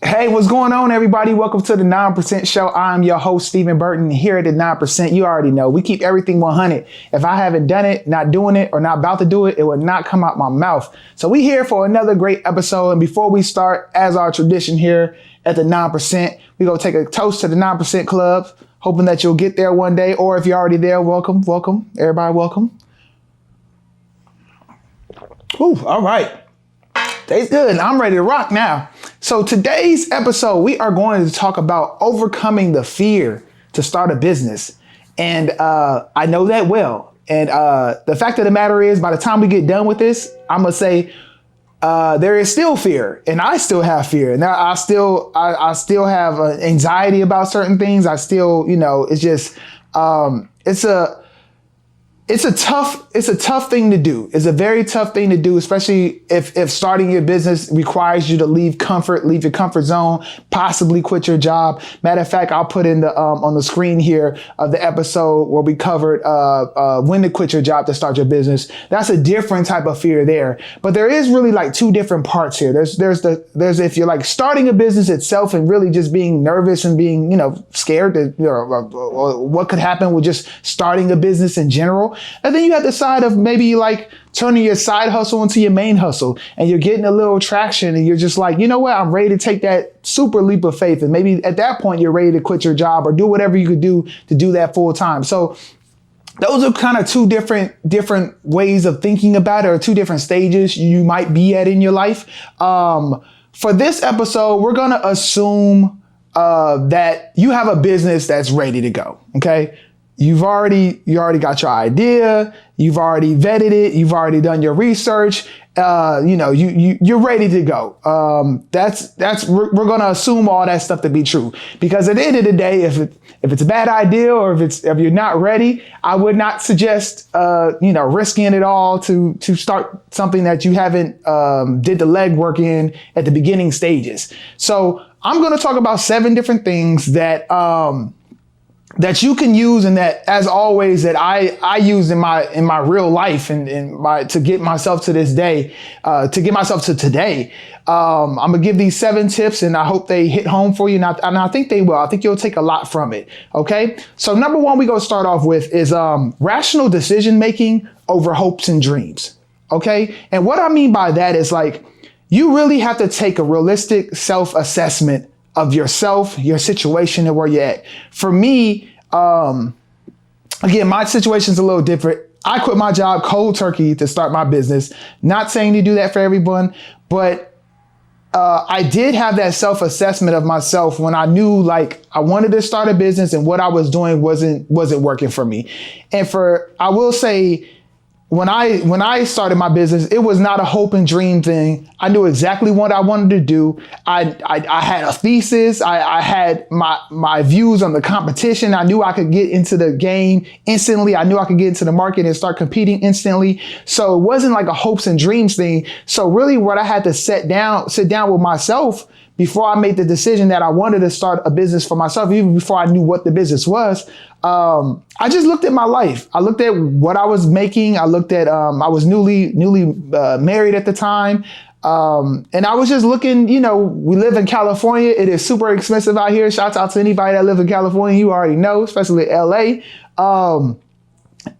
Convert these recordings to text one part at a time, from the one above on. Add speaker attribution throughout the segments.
Speaker 1: Hey, what's going on, everybody? Welcome to the 9% Show. I'm your host, Steven Burton. Here at the 9%, you already know, we keep everything 100. If I haven't done it, not doing it, or not about to do it, it will not come out my mouth. So we here for another great episode. And before we start, as our tradition here at the 9%, we go take a toast to the 9% Club, hoping that you'll get there one day. Or if you're already there, welcome, welcome. Everybody welcome. Ooh, all right. Tastes good. I'm ready to rock now. So today's episode, we are going to talk about overcoming the fear to start a business. And I know that well. And the fact of the matter is, by the time we get done with this, I'm going to say there is still fear, and I still have fear. And I still have anxiety about certain things. I still, it's just, it's a tough thing to do. It's a very tough thing to do, especially if starting your business requires you to leave your comfort zone, possibly quit your job. Matter of fact, I'll put in the on the screen here of the episode where we covered when to quit your job to start your business. That's a different type of fear there. But there is really like two different parts here. There's if you're like starting a business itself and really just being nervous and being, scared that, what could happen with just starting a business in general. And then you have the side of maybe like turning your side hustle into your main hustle, and you're getting a little traction and you're just like, you know what, I'm ready to take that super leap of faith. And maybe at that point you're ready to quit your job or do whatever you could do to do that full time. So those are kind of two different ways of thinking about it, or two different stages you might be at in your life. For this episode, we're going to assume that you have a business that's ready to go. Okay. You already got your idea. You've already vetted it. You've already done your research. You're ready to go. We're going to assume all that stuff to be true, because at the end of the day, if it's a bad idea, or if you're not ready, I would not suggest, risking it all to start something that you haven't, did the legwork in at the beginning stages. So I'm going to talk about 7 different things that that you can use, and that, as always, that I use in my real life and to get myself to this day, to get myself to today. I'm gonna give these 7 tips, and I hope they hit home for you. And I think they will. I think you'll take a lot from it. Okay. So number 1, we're gonna start off with is rational decision making over hopes and dreams. Okay. And what I mean by that is, like, you really have to take a realistic self-assessment of yourself, your situation, and where you're at. For me, again, my situation's a little different. I quit my job cold turkey to start my business. Not saying to do that for everyone, but I did have that self-assessment of myself when I knew, like, I wanted to start a business and what I was doing wasn't working for me. And I will say, when I started my business, it was not a hope and dream thing. I knew exactly what I wanted to do. I had a thesis. I had my views on the competition. I knew I could get into the game instantly. I knew I could get into the market and start competing instantly. So it wasn't like a hopes and dreams thing. So really, what I had to sit down with myself before I made the decision that I wanted to start a business for myself, even before I knew what the business was. I just looked at my life. I looked at what I was making. I looked at, I was newly married at the time. And I was just looking, we live in California. It is super expensive out here. Shouts out to anybody that lives in California. You already know, especially LA.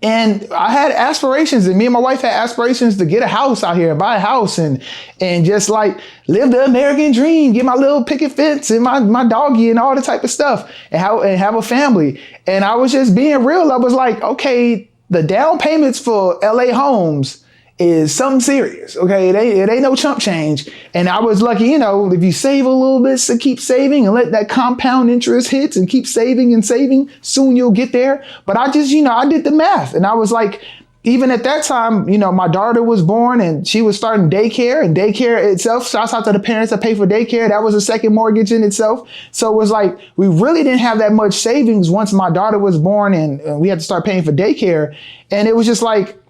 Speaker 1: And I had aspirations, and me and my wife had aspirations to get a house out here and buy a house and just like live the American dream, get my little picket fence and my doggy and all the type of stuff, and have a family. And I was just being real. I was like, okay, the down payments for LA homes is something serious. Okay. It ain't no chump change. And I was lucky, if you save a little bit, so keep saving and let that compound interest hit and keep saving and saving, soon you'll get there. But I just, I did the math, and I was like, even at that time, my daughter was born and she was starting daycare, and daycare itself, shouts out to the parents that pay for daycare. That was a second mortgage in itself. So it was like, we really didn't have that much savings once my daughter was born, and we had to start paying for daycare. And it was just like,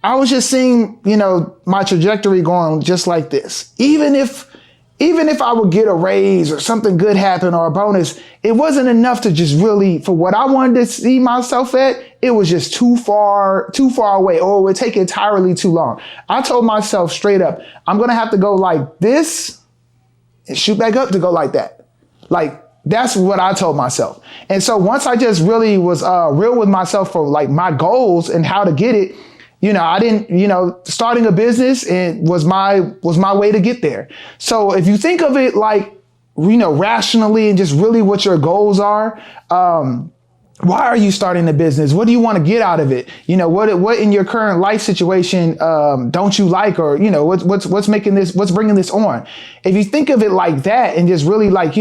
Speaker 1: I was just seeing, my trajectory going just like this. Even if I would get a raise or something good happen or a bonus, it wasn't enough to just really, for what I wanted to see myself at, it was just too far away, or it would take entirely too long. I told myself straight up, I'm going to have to go like this and shoot back up to go like that. Like, that's what I told myself. And so once I just really was real with myself for like my goals and how to get it, I didn't, starting a business and was my way to get there. So if you think of it like, rationally and just really what your goals are, why are you starting a business? What do you want to get out of it? What in your current life situation don't you like, or what's bringing this on? If you think of it like that and just really like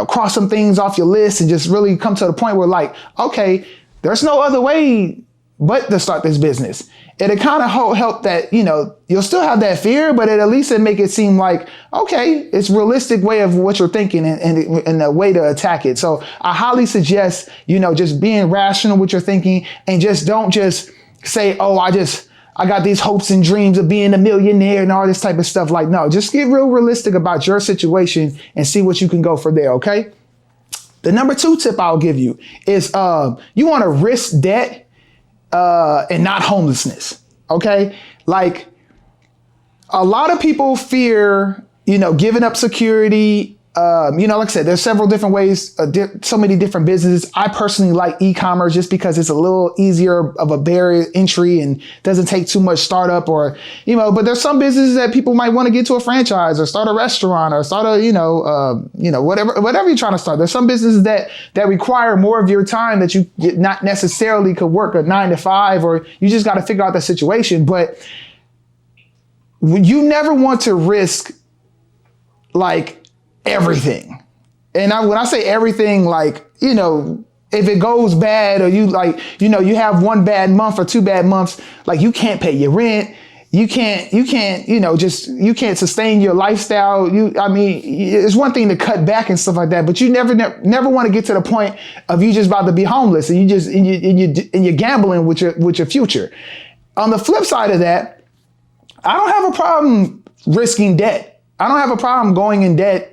Speaker 1: cross some things off your list and just really come to the point where like, okay, there's no other way but to start this business. It'll kind of help that, you'll still have that fear, but at least it make it seem like, okay, it's realistic way of what you're thinking and a way to attack it. So I highly suggest, just being rational with your thinking and just don't just say, oh, I got these hopes and dreams of being a millionaire and all this type of stuff. Like, no, just get real realistic about your situation and see what you can go from there. Okay. The number 2 tip I'll give you is, you want to risk debt and not homelessness. Okay. Like, a lot of people fear, giving up security. Like I said, there's several different ways, so many different businesses. I personally like e-commerce just because it's a little easier of a barrier to entry and doesn't take too much startup or, but there's some businesses that people might want to get to a franchise or start a restaurant or start a, whatever you're trying to start. There's some businesses that require more of your time that you not necessarily could work a 9 to 5, or you just got to figure out the situation. But you never want to risk like everything. And when I say everything, like, if it goes bad or you like, you have one bad month or 2 bad months, like you can't pay your rent. You can't, you can't sustain your lifestyle. It's one thing to cut back and stuff like that, but you never want to get to the point of you just about to be homeless and you're gambling with your future. On the flip side of that, I don't have a problem risking debt. I don't have a problem going in debt,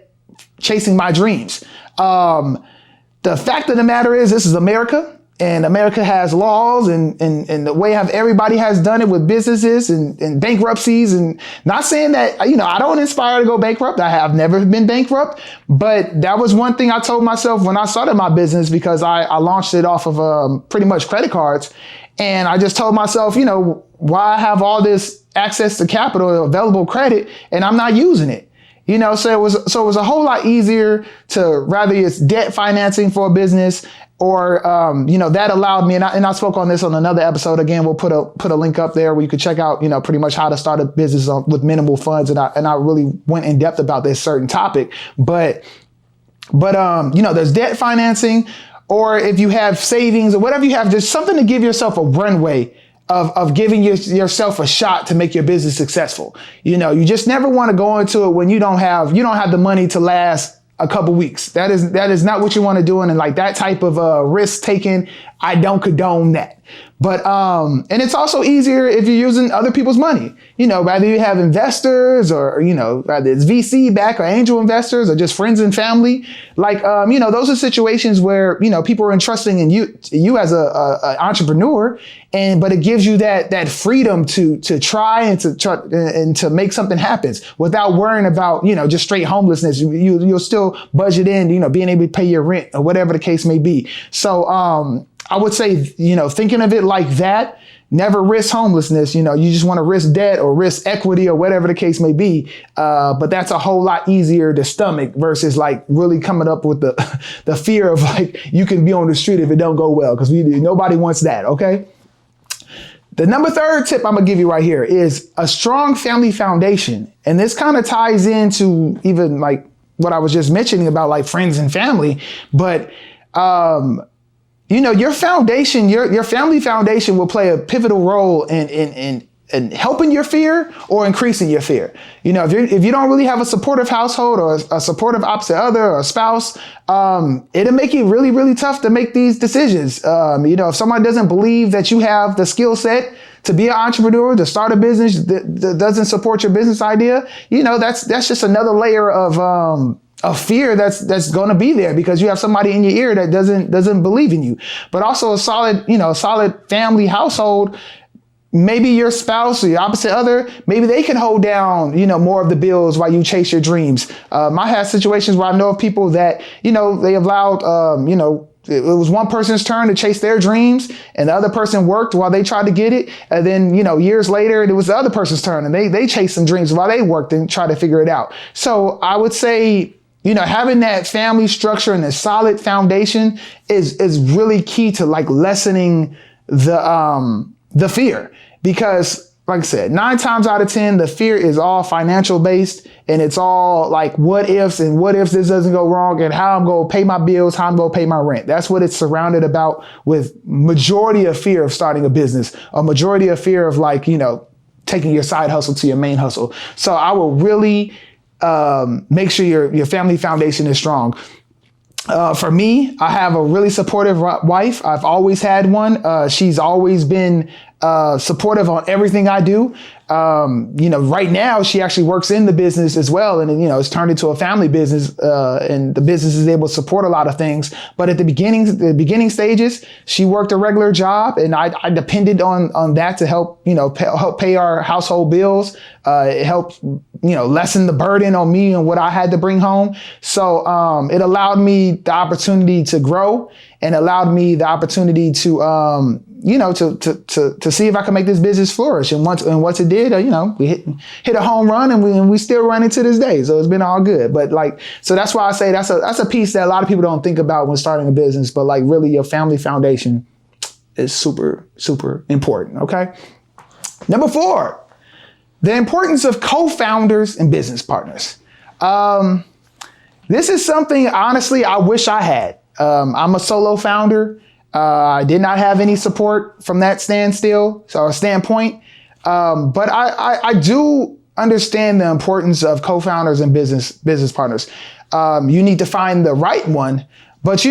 Speaker 1: chasing my dreams. The fact of the matter is, this is America, and America has laws and the way everybody has done it with businesses and bankruptcies. And not saying that, I don't aspire to go bankrupt. I have never been bankrupt, but that was one thing I told myself when I started my business, because I launched it off of pretty much credit cards. And I just told myself, why I have all this access to capital, available credit, and I'm not using it. So it was a whole lot easier to, rather it's debt financing for a business or, that allowed me, and I spoke on this on another episode. Again, we'll put a link up there where you could check out, pretty much how to start a business with minimal funds. And I really went in depth about this certain topic, but there's debt financing, or if you have savings or whatever you have, there's something to give yourself a runway of giving yourself a shot to make your business successful. You just never want to go into it when you don't have the money to last a couple weeks. That is not what you want to do. And like that type of risk taking, I don't condone that. But, and it's also easier if you're using other people's money, whether you have investors or, whether it's VC back or angel investors or just friends and family. Like, those are situations where, people are entrusting in you as a entrepreneur, but it gives you that freedom to try and to make something happen without worrying about, just straight homelessness. You'll still budget in, being able to pay your rent or whatever the case may be. So, I would say, thinking of it like that, never risk homelessness. You just want to risk debt or risk equity or whatever the case may be. But that's a whole lot easier to stomach versus like really coming up with the fear of like, you can be on the street if it don't go well, because nobody wants that. Okay. The number 3rd tip I'm going to give you right here is a strong family foundation. And this kind of ties into even like what I was just mentioning about like friends and family, but, your foundation, your family foundation will play a pivotal role in helping your fear or increasing your fear. If you don't really have a supportive household or a supportive opposite other or a spouse, it'll make it really, really tough to make these decisions. If someone doesn't believe that you have the skill set to be an entrepreneur, to start a business that doesn't support your business idea, that's just another layer of fear that's going to be there because you have somebody in your ear that doesn't believe in you. But also a solid family household maybe your spouse or your opposite other, maybe they can hold down, more of the bills while you chase your dreams. I had situations where I know of people that, they allowed, it was one person's turn to chase their dreams and the other person worked while they tried to get it. And then, years later, it was the other person's turn and they chased some dreams while they worked and tried to figure it out. So I would say, having that family structure and a solid foundation is really key to like lessening the fear, because like I said, 9 times out of 10, the fear is all financial based and it's all like what ifs this doesn't go wrong and how I'm going to pay my bills, how I'm going to pay my rent. That's what it's surrounded about, with majority of fear of starting a business, a majority of fear of like, taking your side hustle to your main hustle. So I will really make sure your family foundation is strong. For me, I have a really supportive wife. I've always had one. She's always been supportive on everything I do. Right now she actually works in the business as well. And, it's turned into a family business, and the business is able to support a lot of things. But at the beginning stages, she worked a regular job and I depended on that to help, help pay our household bills. It helped, lessen the burden on me and what I had to bring home. So, it allowed me the opportunity to grow and allowed me the opportunity to, to see if I could make this business flourish. And once it did, we hit a home run and we still running to this day. So it's been all good. But so that's why I say that's a piece that a lot of people don't think about when starting a business, but like really your family foundation is super, super important. Okay. Number 4, the importance of co-founders and business partners. This is something, honestly, I wish I had. I'm a solo founder. I did not have any support from that standpoint. But I do understand the importance of co-founders and business partners. You need to find the right one, but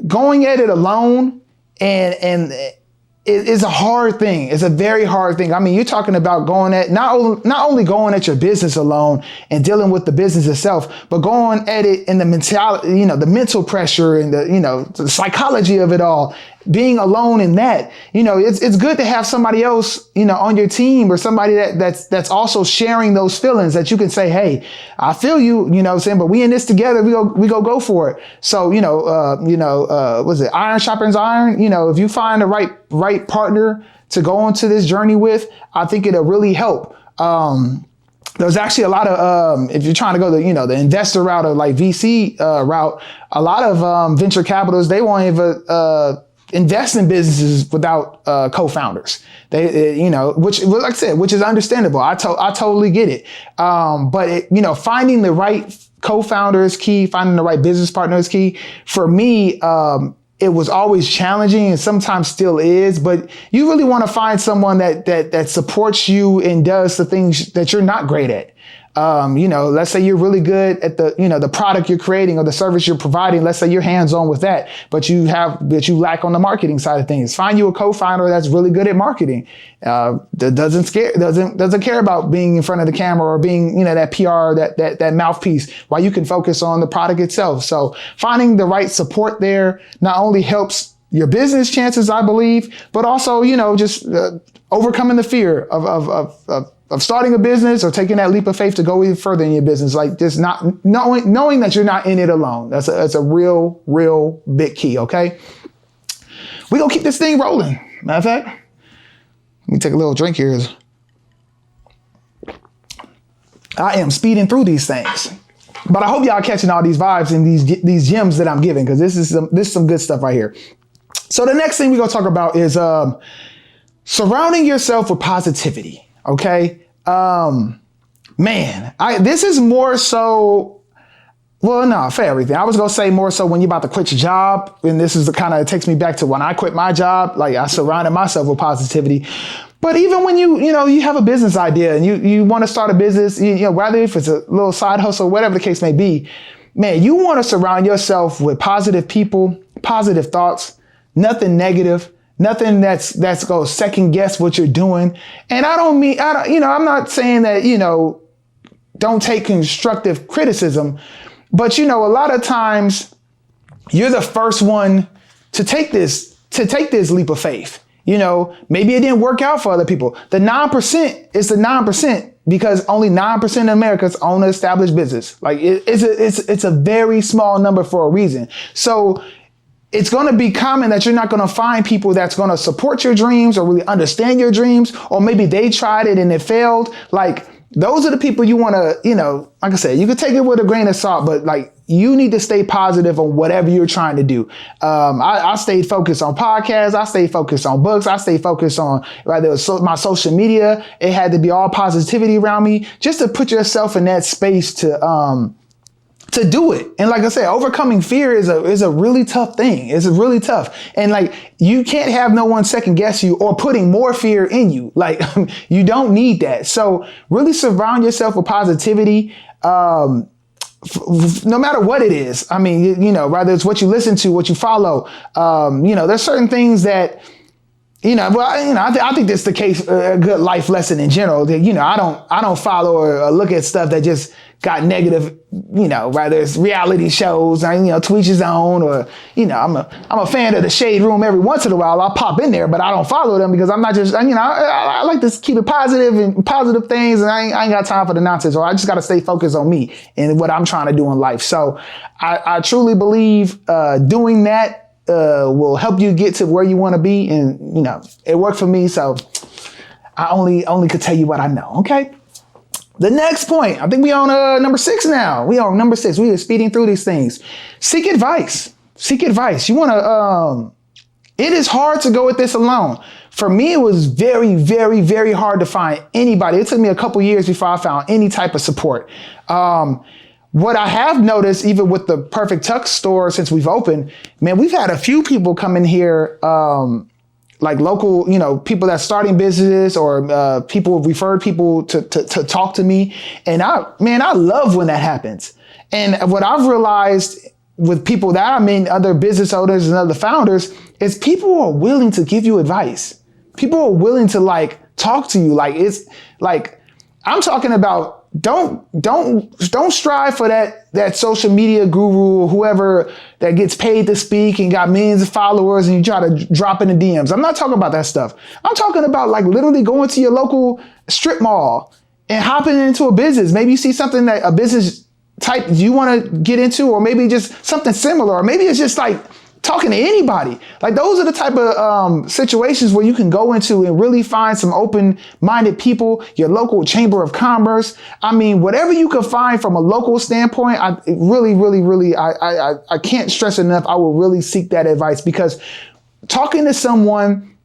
Speaker 1: going at it alone and it is a hard thing. It's a very hard thing. I mean, you're talking about going at not only going at your business alone and dealing with the business itself, but going at it in the mentality, the mental pressure and the psychology of it all. Being alone in that, it's good to have somebody else, on your team or somebody that's also sharing those feelings that you can say, hey, I feel you, but we in this together. We go for it. So, was it iron sharpens iron? If you find the right partner to go onto this journey with, I think it'll really help. There's actually a lot of, if you're trying to go the investor route or like VC route, a lot of venture capitalists, they won't even invest in businesses without co-founders. Which, like I said, which is understandable. I totally get it. But finding the right co-founder is key. Finding the right business partner is key. For me, it was always challenging and sometimes still is. But you really want to find someone that supports you and does the things that you're not great at. Let's say you're really good at the product you're creating or the service you're providing. Let's say you're hands-on with that, but you lack on the marketing side of things. Find you a co-founder that's really good at marketing. That doesn't care about being in front of the camera or being, that PR, that mouthpiece, while you can focus on the product itself. So finding the right support there not only helps your business chances, I believe, but also, just overcoming the fear of starting a business or taking that leap of faith to go even further in your business. Like just not knowing that you're not in it alone. That's a real big key. Okay. We're going to keep this thing rolling. Matter of fact, let me take a little drink here. I am speeding through these things, but I hope y'all catching all these vibes and these gems that I'm giving, because this is some good stuff right here. So the next thing we're going to talk about is surrounding yourself with positivity. Okay. This is more so, for everything. I was going to say more so when you're about to quit your job. And this is it takes me back to when I quit my job. Like I surrounded myself with positivity. But even when you have a business idea and you want to start a business, whether if it's a little side hustle, whatever the case may be, man, you want to surround yourself with positive people, positive thoughts, nothing negative. Nothing that's going to second guess what you're doing. And I'm not saying that, don't take constructive criticism, but a lot of times you're the first one to take this leap of faith Maybe it didn't work out for other people. The 9% is the 9% because only 9% of Americans own an established business. Like it's a very small number for a reason. So it's going to be common that you're not going to find people that's going to support your dreams or really understand your dreams, or maybe they tried it and it failed. Like those are the people you want to, like I said, you can take it with a grain of salt, but like you need to stay positive on whatever you're trying to do. I stayed focused on podcasts. I stayed focused on books. I stayed focused on whether it was my social media. It had to be all positivity around me just to put yourself in that space to do it. And like I said, overcoming fear is a really tough thing. It's really tough. And like, you can't have no one second guess you or putting more fear in you. Like you don't need that. So really surround yourself with positivity. No matter what it is. I mean, whether it's what you listen to, what you follow, there's certain things that, I think that's the case, a good life lesson in general that, I don't follow or look at stuff that just got negative, whether it's reality shows, to each his own, or, I'm a fan of the Shade Room every once in a while. I'll pop in there, but I don't follow them because I'm not just, I like to keep it positive and positive things. And I ain't got time for the nonsense, or I just got to stay focused on me and what I'm trying to do in life. So I truly believe doing that will help you get to where you want to be. And, it worked for me. So I only could tell you what I know. Okay. The next point, I think we on number 6 now. We on number 6. We are speeding through these things. Seek advice. Seek advice. You want to, it is hard to go with this alone. For me, it was very, very, very hard to find anybody. It took me a couple years before I found any type of support. What I have noticed, even with the Perfect Tux store since we've opened, man, we've had a few people come in here, like local, people that's starting business or people referred people to talk to me. And I love when that happens. And what I've realized with people that I'm in, other business owners and other founders, is people are willing to give you advice. People are willing to like talk to you. Like it's like, I'm talking about don't strive for that social media guru or whoever that gets paid to speak and got millions of followers and you try to drop in the DMs. I'm not talking about that stuff. I'm talking about like literally going to your local strip mall and hopping into a business. Maybe you see something that a business type you want to get into, or maybe just something similar, or maybe it's just like talking to anybody. Like those are the type of situations where you can go into and really find some open-minded people, your local chamber of commerce. I mean, whatever you can find from a local standpoint, I can't stress enough. I will really seek that advice, because talking to someone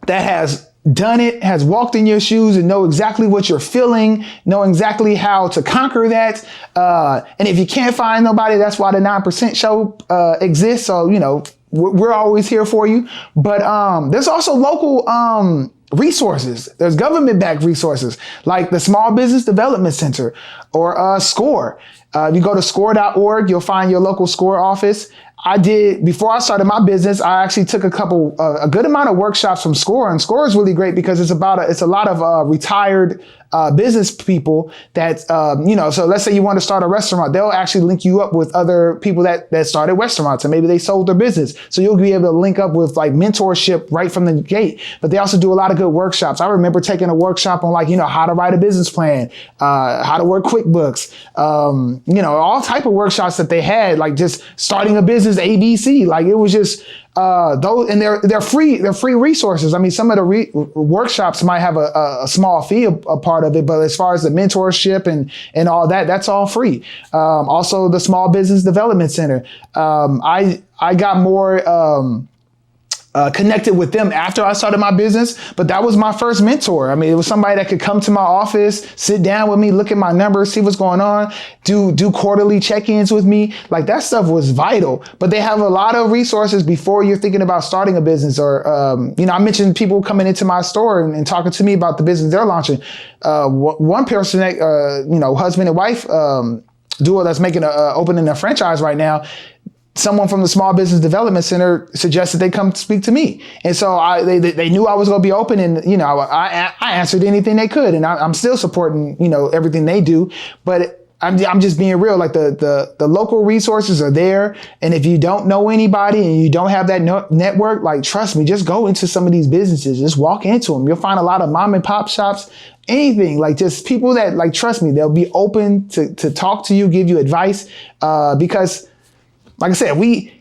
Speaker 1: that has done it, has walked in your shoes and know exactly what you're feeling, know exactly how to conquer that. And if you can't find nobody, that's why the 9% show exists. So, we're always here for you. But there's also local resources. There's government-backed resources like the Small Business Development Center or SCORE. If you go to score.org, you'll find your local SCORE office. Before I started my business, I actually took a good amount of workshops from SCORE, and SCORE is really great because it's a lot of retired business people that, so let's say you want to start a restaurant, they'll actually link you up with other people that started restaurants and maybe they sold their business. So you'll be able to link up with like mentorship right from the gate. But they also do a lot of good workshops. I remember taking a workshop on how to write a business plan, how to work QuickBooks, all type of workshops that they had, like just starting a business ABC. Like it was just, those, and they're free resources. I mean, some of the workshops might have a small fee a part of it, but as far as the mentorship and all that, that's all free. Also the Small Business Development Center. I got more, connected with them after I started my business, but that was my first mentor. I mean, it was somebody that could come to my office, sit down with me, look at my numbers, see what's going on, do quarterly check-ins with me. Like that stuff was vital. But they have a lot of resources before you're thinking about starting a business. Or, I mentioned people coming into my store and talking to me about the business they're launching. One person, husband and wife duo that's opening a franchise right now. Someone from the Small Business Development Center suggested they come speak to me. And so they knew I was going to be open, and, I answered anything they could, and I'm still supporting, everything they do. But I'm just being real. Like the local resources are there. And if you don't know anybody and you don't have that network, like, trust me, just go into some of these businesses, just walk into them. You'll find a lot of mom and pop shops, anything, like just people that, like, trust me, they'll be open to talk to you, give you advice. Because like I said,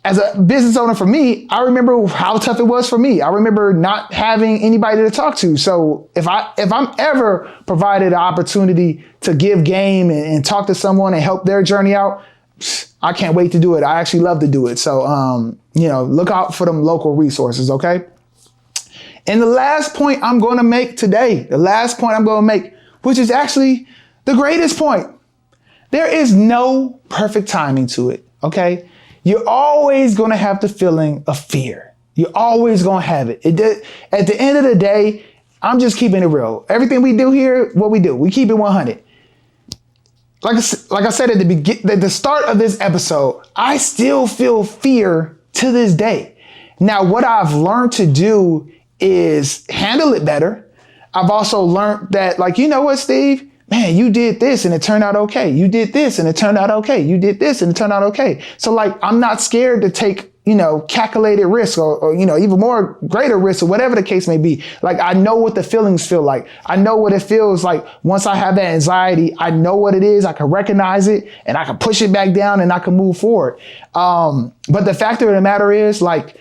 Speaker 1: as a business owner, for me, I remember how tough it was for me. I remember not having anybody to talk to. So if I'm ever provided an opportunity to give game and talk to someone and help their journey out, I can't wait to do it. I actually love to do it. So, look out for them local resources. Okay. And the last point I'm going to make today, which is actually the greatest point, there is no perfect timing to it. Okay. You're always going to have the feeling of fear. You're always going to have it. At the end of the day, I'm just keeping it real. Everything we do here, what we do, we keep it 100. Like I said at the start of this episode, I still feel fear to this day. Now, what I've learned to do is handle it better. I've also learned that, like, you know what, Steve? Man, you did this and it turned out okay. You did this and it turned out okay. You did this and it turned out okay. So, like, I'm not scared to take, calculated risk or even more greater risk or whatever the case may be. Like, I know what the feelings feel like. I know what it feels like. Once I have that anxiety, I know what it is. I can recognize it and I can push it back down and I can move forward. But the fact of the matter is, like,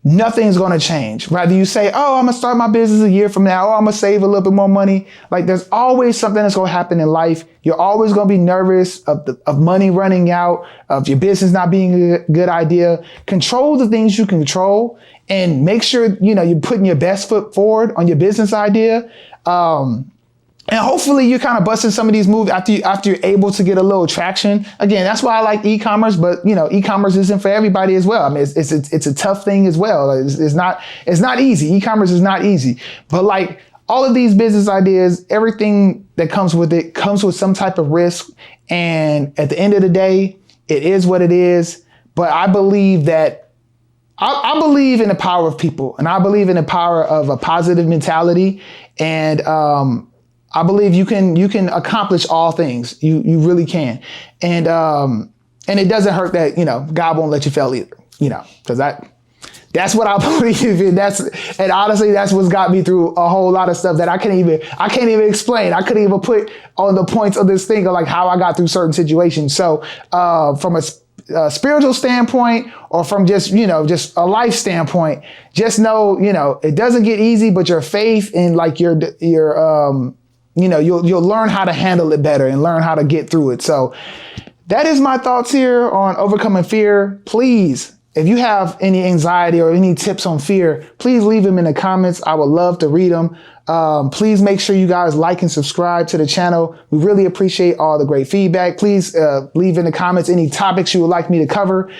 Speaker 1: nothing's going to change. Rather you say, oh, I'm going to start my business a year from now. Oh, I'm going to save a little bit more money. Like, there's always something that's going to happen in life. You're always going to be nervous of money running out, of your business not being a good idea. Control the things you can control and make sure, you're putting your best foot forward on your business idea. And hopefully you're kind of busting some of these moves after you're able to get a little traction. Again, that's why I like e-commerce, but e-commerce isn't for everybody as well. I mean, it's a tough thing as well. It's not easy. E-commerce is not easy, but like all of these business ideas, everything that comes with it comes with some type of risk. And at the end of the day, it is what it is. But I believe that I believe in the power of people, and I believe in the power of a positive mentality. And, I believe you can accomplish all things. You really can. And it doesn't hurt that, God won't let you fail either, because that's what I believe in. And honestly, that's what's got me through a whole lot of stuff that I can't even explain. I couldn't even put on the points of this thing of like how I got through certain situations. So, from a spiritual standpoint or from just a life standpoint, just know, it doesn't get easy, but your faith and like your you'll learn how to handle it better and learn how to get through it. So that is my thoughts here on overcoming fear. Please, if you have any anxiety or any tips on fear, please leave them in the comments. I would love to read them. Please make sure you guys like and subscribe to the channel. We really appreciate all the great feedback. Please leave in the comments any topics you would like me to cover.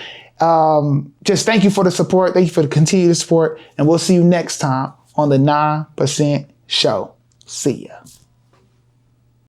Speaker 1: Just thank you for the support. Thank you for the continued support. And we'll see you next time on the 9% Show. See ya.